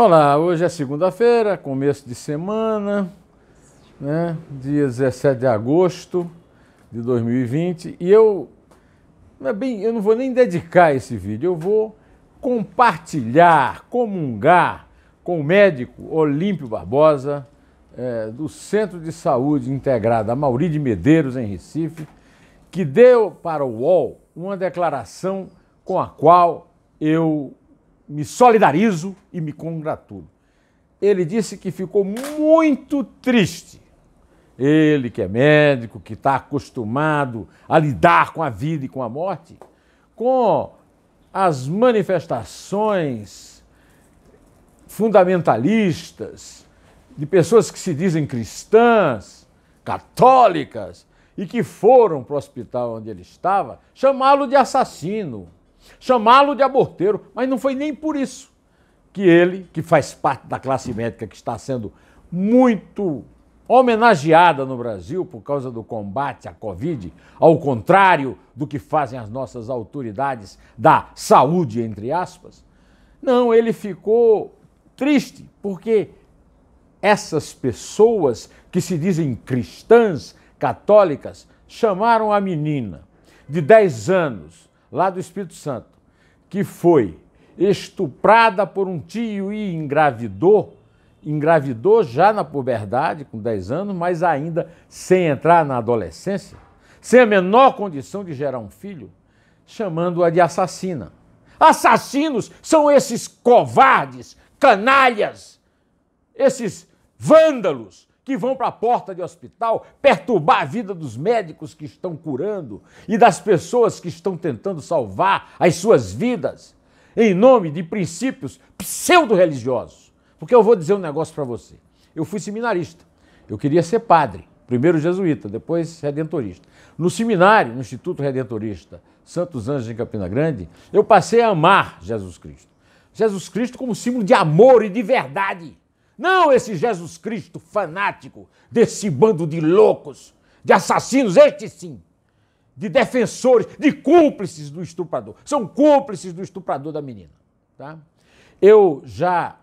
Olá, hoje é segunda-feira, começo de semana, né? Dia 17 de agosto de 2020 e eu não vou nem dedicar esse vídeo, eu vou compartilhar, comungar com o médico Olímpio Barbosa, do Centro de Saúde Integrada Amaury de Medeiros, em Recife, que deu para o UOL uma declaração com a qual eu me solidarizo e me congratulo. Ele disse que ficou muito triste. Ele, que é médico, que está acostumado a lidar com a vida e com a morte, com as manifestações fundamentalistas de pessoas que se dizem cristãs, católicas, e que foram para o hospital onde ele estava, chamá-lo de assassino, chamá-lo de aborteiro, mas não foi nem por isso que ele, que faz parte da classe médica que está sendo muito homenageada no Brasil por causa do combate à Covid, ao contrário do que fazem as nossas autoridades da saúde, entre aspas. Não, ele ficou triste porque essas pessoas que se dizem cristãs, católicas, chamaram a menina de 10 anos, lá do Espírito Santo, que foi estuprada por um tio e engravidou já na puberdade, com 10 anos, mas ainda sem entrar na adolescência, sem a menor condição de gerar um filho, chamando-a de assassina. Assassinos são esses covardes, canalhas, esses vândalos que vão para a porta de hospital perturbar a vida dos médicos que estão curando e das pessoas que estão tentando salvar as suas vidas em nome de princípios pseudo-religiosos. Porque eu vou dizer um negócio para você. Eu fui seminarista. Eu queria ser padre. Primeiro jesuíta, depois redentorista. No seminário, no Instituto Redentorista Santos Anjos, em Campina Grande, eu passei a amar Jesus Cristo. Jesus Cristo como símbolo de amor e de verdade. Não esse Jesus Cristo fanático, desse bando de loucos, de assassinos, este sim, de defensores, de cúmplices do estuprador. São cúmplices do estuprador da menina. Tá? Eu já,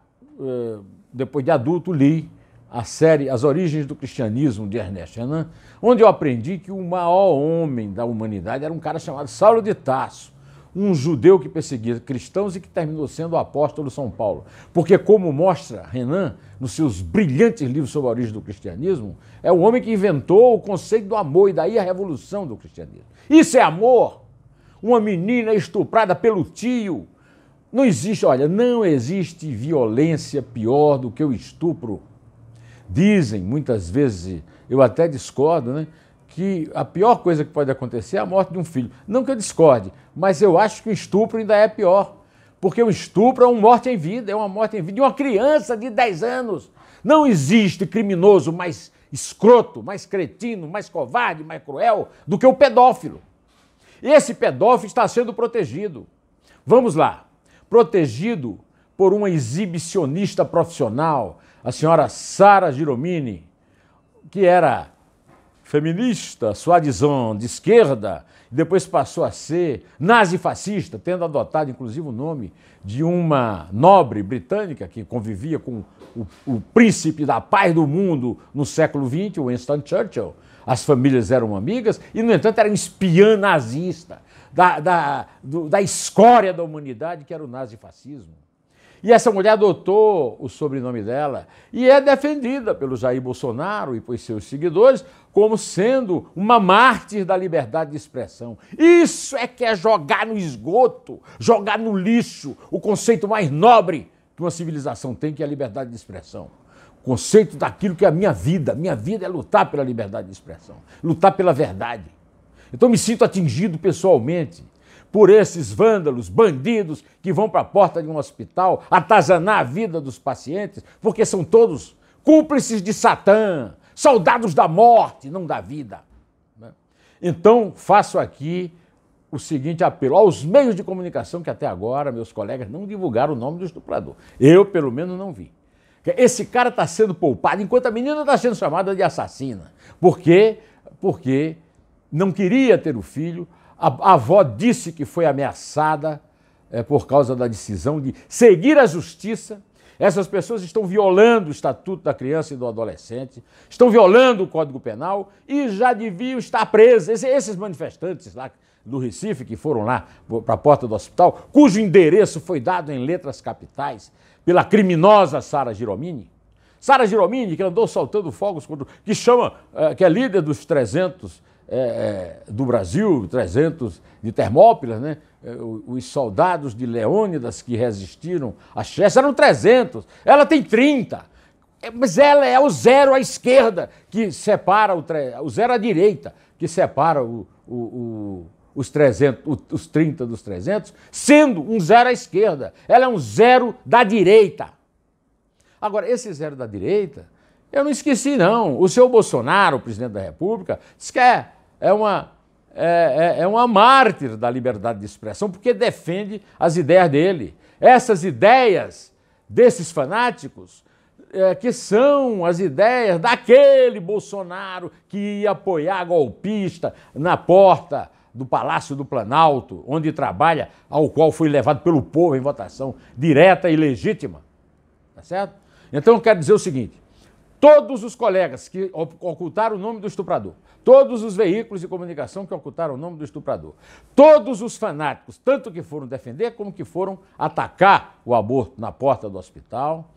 depois de adulto, li a série As Origens do Cristianismo, de Ernest Renan, onde eu aprendi que o maior homem da humanidade era um cara chamado Saulo de Tarso, um judeu que perseguia cristãos e que terminou sendo o apóstolo São Paulo. Porque, como mostra Renan nos seus brilhantes livros sobre a origem do cristianismo, é o homem que inventou o conceito do amor e daí a revolução do cristianismo. Isso é amor? Uma menina estuprada pelo tio. Não existe, olha, não existe violência pior do que o estupro. Dizem, muitas vezes, eu até discordo, né, que a pior coisa que pode acontecer é a morte de um filho. Não que eu discorde, mas eu acho que o estupro ainda é pior. Porque o estupro é uma morte em vida, é uma morte em vida de uma criança de 10 anos. Não existe criminoso mais escroto, mais cretino, mais covarde, mais cruel do que o pedófilo. Esse pedófilo está sendo protegido. Vamos lá. Protegido por uma exibicionista profissional, a senhora Sara Giromini, que era feminista, soi-disant, de esquerda, depois passou a ser nazifascista, tendo adotado inclusive o nome de uma nobre britânica que convivia com o príncipe da paz do mundo no século XX, Winston Churchill. As famílias eram amigas e, no entanto, era um espiã nazista da escória da humanidade, que era o nazifascismo. E essa mulher adotou o sobrenome dela e é defendida pelo Jair Bolsonaro e por seus seguidores como sendo uma mártir da liberdade de expressão. Isso é que é jogar no esgoto, jogar no lixo o conceito mais nobre que uma civilização tem, que é a liberdade de expressão. O conceito daquilo que é a minha vida. Minha vida é lutar pela liberdade de expressão, lutar pela verdade. Então me sinto atingido pessoalmente por esses vândalos, bandidos que vão para a porta de um hospital atazanar a vida dos pacientes, porque são todos cúmplices de Satã, soldados da morte, não da vida. Então, faço aqui o seguinte apelo aos meios de comunicação que até agora meus colegas não divulgaram o nome do estuprador. Eu, pelo menos, não vi. Esse cara está sendo poupado enquanto a menina está sendo chamada de assassina. Por quê? Porque não queria ter o filho. A avó disse que foi ameaçada por causa da decisão de seguir a justiça Essas pessoas estão violando o Estatuto da Criança e do Adolescente, estão violando o Código Penal e já deviam estar presos. Esses manifestantes lá do Recife, que foram lá para a porta do hospital, cujo endereço foi dado em letras capitais pela criminosa Sara Giromini. Sara Giromini, que andou soltando fogos, que é líder dos 300 do Brasil, 300 de Termópilas, né? Os soldados de Leônidas que resistiram a Chester eram 300, ela tem 30, mas ela é o zero à esquerda que separa o zero à direita, que separa os 30 dos 300, sendo um zero à esquerda. Ela é um zero da direita. Agora, esse zero da direita, eu não esqueci, não. O senhor Bolsonaro, o presidente da República, diz que é uma mártir da liberdade de expressão, porque defende as ideias dele. Essas ideias desses fanáticos, que são as ideias daquele Bolsonaro que ia apoiar golpista na porta do Palácio do Planalto, onde trabalha, ao qual foi levado pelo povo em votação direta e legítima. Tá certo? Então eu quero dizer o seguinte: todos os colegas que ocultaram o nome do estuprador, todos os veículos de comunicação que ocultaram o nome do estuprador, todos os fanáticos, tanto que foram defender como que foram atacar o aborto na porta do hospital,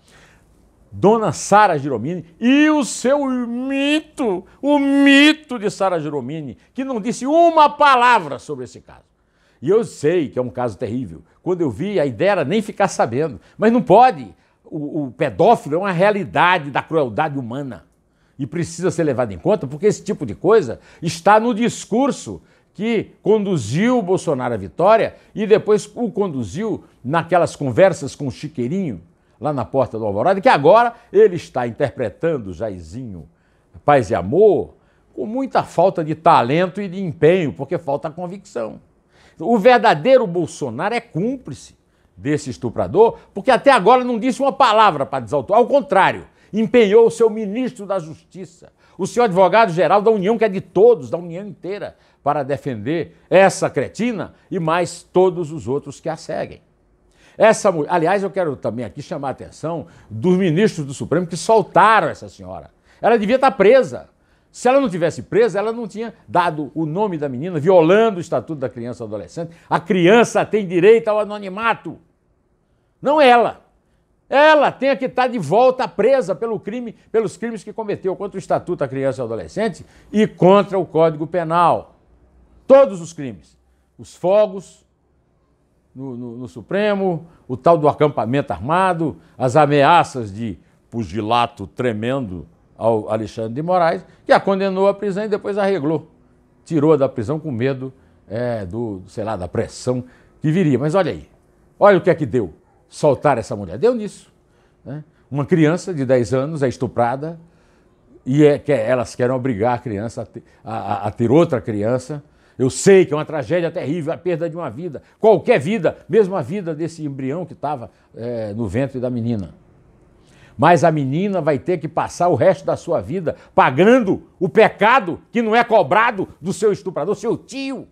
Dona Sara Giromini e o seu mito, o mito de Sara Giromini, que não disse uma palavra sobre esse caso. E eu sei que é um caso terrível. Quando eu vi, a ideia era nem ficar sabendo. Mas não pode. O pedófilo é uma realidade da crueldade humana e precisa ser levado em conta, porque esse tipo de coisa está no discurso que conduziu o Bolsonaro à vitória e depois o conduziu naquelas conversas com o Chiqueirinho, lá na porta do Alvorada, que agora ele está interpretando Jairzinho Paz e Amor com muita falta de talento e de empenho, porque falta convicção. O verdadeiro Bolsonaro é cúmplice desse estuprador, porque até agora não disse uma palavra para desautorar, ao contrário, empenhou o seu ministro da Justiça, o seu advogado-geral da União, que é de todos, da União inteira, para defender essa cretina e mais todos os outros que a seguem. Aliás, eu quero também aqui chamar a atenção dos ministros do Supremo que soltaram essa senhora. Ela devia estar presa. Se ela não tivesse presa, ela não tinha dado o nome da menina, violando o Estatuto da Criança e do Adolescente. A criança tem direito ao anonimato. Não ela. Ela tem que estar de volta presa pelos crimes que cometeu contra o Estatuto da Criança e do Adolescente e contra o Código Penal. Todos os crimes. Os fogos no Supremo, o tal do acampamento armado, as ameaças de pugilato tremendo ao Alexandre de Moraes, que a condenou à prisão e depois arreglou. Tirou da prisão com medo da pressão que viria. Mas olha aí, olha o que é que deu soltar essa mulher. Deu nisso. Né? Uma criança de 10 anos é estuprada e elas querem obrigar a criança a ter outra criança. Eu sei que é uma tragédia terrível, a perda de uma vida, qualquer vida, mesmo a vida desse embrião que estava no ventre da menina. Mas a menina vai ter que passar o resto da sua vida pagando o pecado que não é cobrado do seu estuprador, seu tio,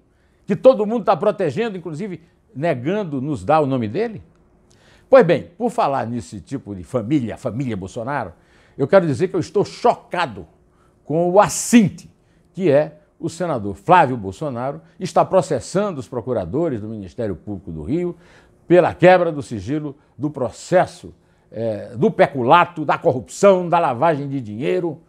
que todo mundo está protegendo, inclusive negando nos dar o nome dele. Pois bem, por falar nesse tipo de família Bolsonaro, eu quero dizer que eu estou chocado com o assinte, que é o senador Flávio Bolsonaro, está processando os procuradores do Ministério Público do Rio pela quebra do sigilo do processo do peculato, da corrupção, da lavagem de dinheiro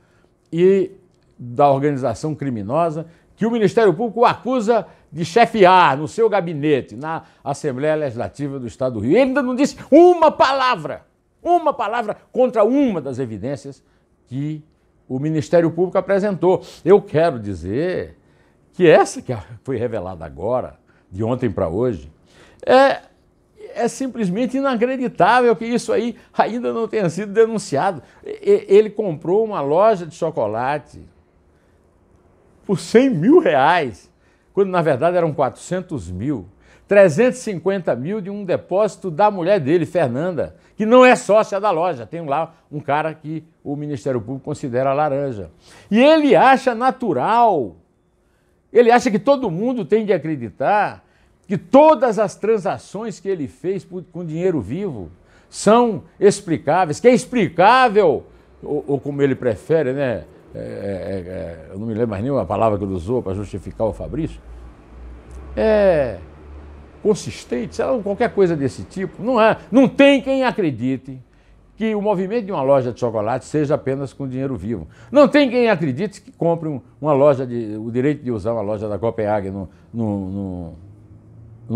e da organização criminosa que o Ministério Público o acusa de chefiar no seu gabinete, na Assembleia Legislativa do Estado do Rio. Ele ainda não disse uma palavra contra uma das evidências que o Ministério Público apresentou. Eu quero dizer que essa que foi revelada agora, de ontem para hoje, é simplesmente inacreditável que isso aí ainda não tenha sido denunciado. Ele comprou uma loja de chocolate por 100 mil reais, quando na verdade eram 400 mil. 350 mil de um depósito da mulher dele, Fernanda, que não é sócia da loja. Tem lá um cara que o Ministério Público considera laranja. E ele acha natural, ele acha que todo mundo tem de acreditar que todas as transações que ele fez com dinheiro vivo são explicáveis, que é explicável, ou como ele prefere, né? Eu não me lembro mais nenhuma palavra que ele usou para justificar o Fabrício, consistente, sei lá, qualquer coisa desse tipo. Não tem quem acredite que o movimento de uma loja de chocolate seja apenas com dinheiro vivo. Não tem quem acredite que compre o direito de usar uma loja da Copenhague num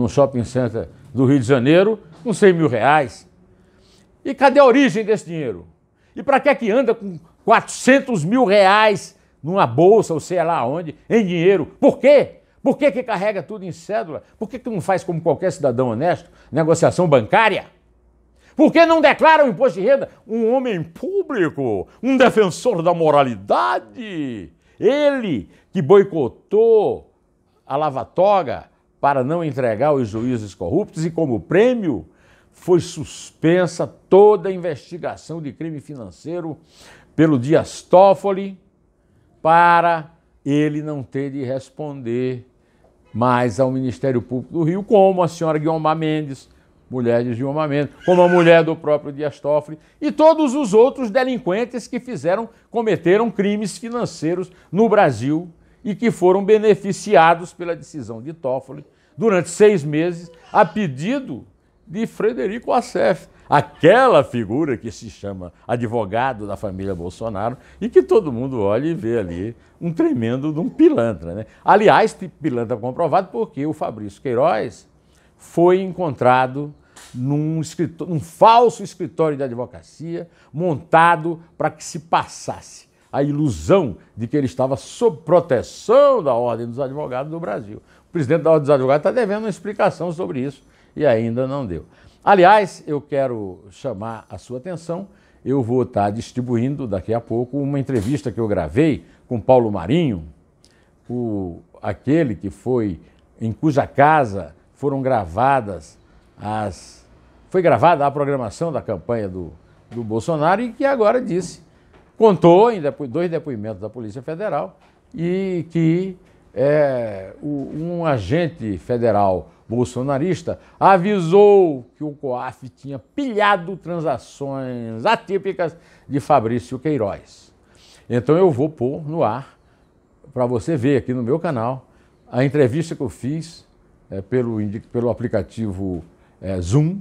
shopping center do Rio de Janeiro com 100 mil reais. E cadê a origem desse dinheiro? E para que anda com 400 mil reais numa bolsa, ou sei lá onde, em dinheiro? Por quê? Por que carrega tudo em cédula? Por que não faz como qualquer cidadão honesto, negociação bancária? Por que não declara o imposto de renda? Um homem público, um defensor da moralidade. Ele que boicotou a lava-toga para não entregar os juízes corruptos e, como prêmio, foi suspensa toda a investigação de crime financeiro pelo Dias Toffoli para ele não ter de responder mais ao Ministério Público do Rio, como a senhora Guiomar Mendes, mulher de Guiomar Mendes, como a mulher do próprio Dias Toffoli e todos os outros delinquentes que cometeram crimes financeiros no Brasil e que foram beneficiados pela decisão de Toffoli durante 6 meses a pedido de Frederico Assef, aquela figura que se chama advogado da família Bolsonaro e que todo mundo olha e vê ali um tremendo de um pilantra, né? Aliás, pilantra comprovado porque o Fabrício Queiroz foi encontrado num falso escritório de advocacia montado para que se passasse a ilusão de que ele estava sob proteção da Ordem dos Advogados do Brasil. O presidente da Ordem dos Advogados está devendo uma explicação sobre isso e ainda não deu. Aliás, eu quero chamar a sua atenção, eu vou estar distribuindo daqui a pouco uma entrevista que eu gravei com Paulo Marinho, aquele que em cuja casa foram gravadas foi gravada a programação da campanha do Bolsonaro e que agora contou em 2 depoimentos da Polícia Federal e que um agente federal bolsonarista avisou que o COAF tinha pilhado transações atípicas de Fabrício Queiroz. Então eu vou pôr no ar para você ver aqui no meu canal a entrevista que eu fiz pelo aplicativo Zoom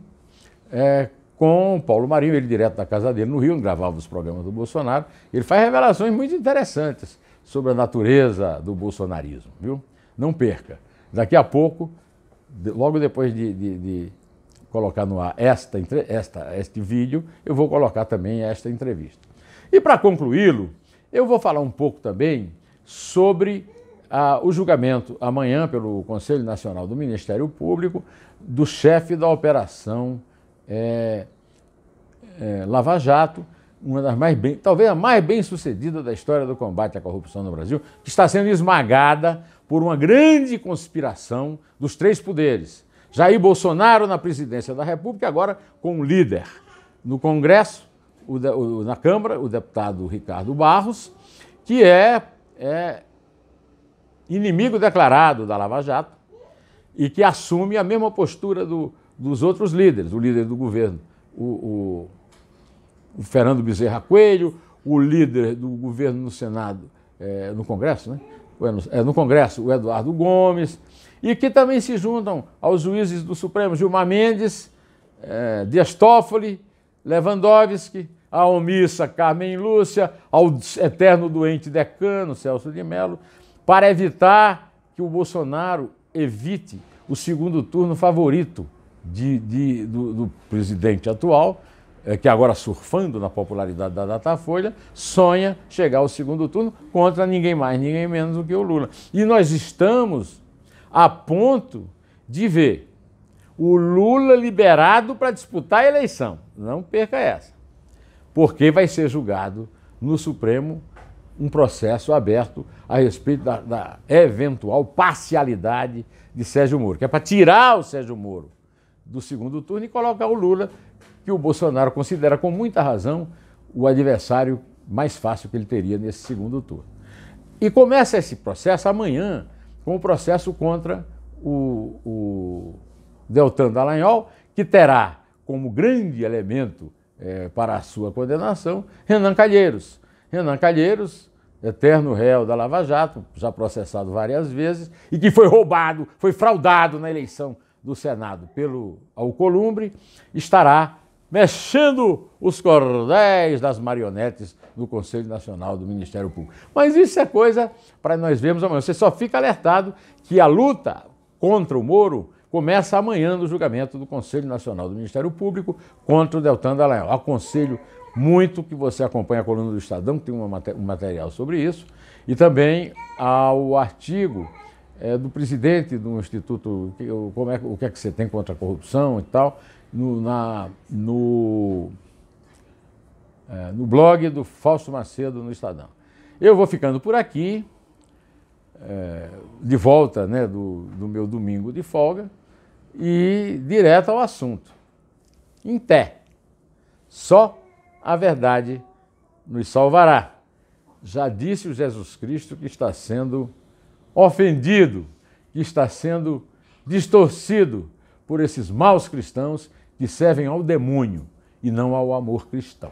com Paulo Marinho, ele direto da casa dele no Rio, onde gravava os programas do Bolsonaro. Ele faz revelações muito interessantes sobre a natureza do bolsonarismo, viu? Não perca. Daqui a pouco, logo depois de colocar no ar este vídeo, eu vou colocar também esta entrevista. E para concluí-lo, eu vou falar um pouco também sobre o julgamento amanhã pelo Conselho Nacional do Ministério Público do chefe da operação Lava Jato, uma das talvez a mais bem-sucedida da história do combate à corrupção no Brasil, que está sendo esmagada por uma grande conspiração dos 3 poderes. Jair Bolsonaro na presidência da República, agora com um líder no Congresso, na Câmara, o deputado Ricardo Barros, que é inimigo declarado da Lava Jato e que assume a mesma postura dos outros líderes, o líder do governo, o Fernando Bezerra Coelho, o líder do governo no Senado, no Congresso, né? No Congresso, o Eduardo Gomes, e que também se juntam aos juízes do Supremo, Gilmar Mendes, Dias Toffoli, Lewandowski, a omissa Carmen Lúcia, ao eterno doente decano Celso de Mello, para evitar que o Bolsonaro evite o segundo turno favorito do presidente atual, que agora surfando na popularidade da Datafolha, sonha chegar ao segundo turno contra ninguém mais, ninguém menos do que o Lula. E nós estamos a ponto de ver o Lula liberado para disputar a eleição. Não perca essa. Porque vai ser julgado no Supremo um processo aberto a respeito da eventual parcialidade de Sérgio Moro, que é para tirar o Sérgio Moro do segundo turno e colocar o Lula, que o Bolsonaro considera com muita razão o adversário mais fácil que ele teria nesse segundo turno. E começa esse processo amanhã com o processo contra o Deltan Dallagnol, que terá como grande elemento para a sua condenação, Renan Calheiros. Renan Calheiros, eterno réu da Lava Jato, já processado várias vezes, e que foi roubado, foi fraudado na eleição do Senado pelo Alcolumbre, estará mexendo os cordéis das marionetes no Conselho Nacional do Ministério Público. Mas isso é coisa para nós vermos amanhã. Você só fica alertado que a luta contra o Moro começa amanhã no julgamento do Conselho Nacional do Ministério Público contra o Deltan Dallagnol. Aconselho muito que você acompanhe a coluna do Estadão, que tem um material sobre isso, e também ao artigo do presidente do Instituto, o que é que você tem contra a corrupção e tal, no blog do Fausto Macedo no Estadão. Eu vou ficando por aqui, de volta, né, do meu domingo de folga, e direto ao assunto. Em té, só a verdade nos salvará. Já disse o Jesus Cristo que está sendo ofendido, que está sendo distorcido por esses maus cristãos que servem ao demônio e não ao amor cristão.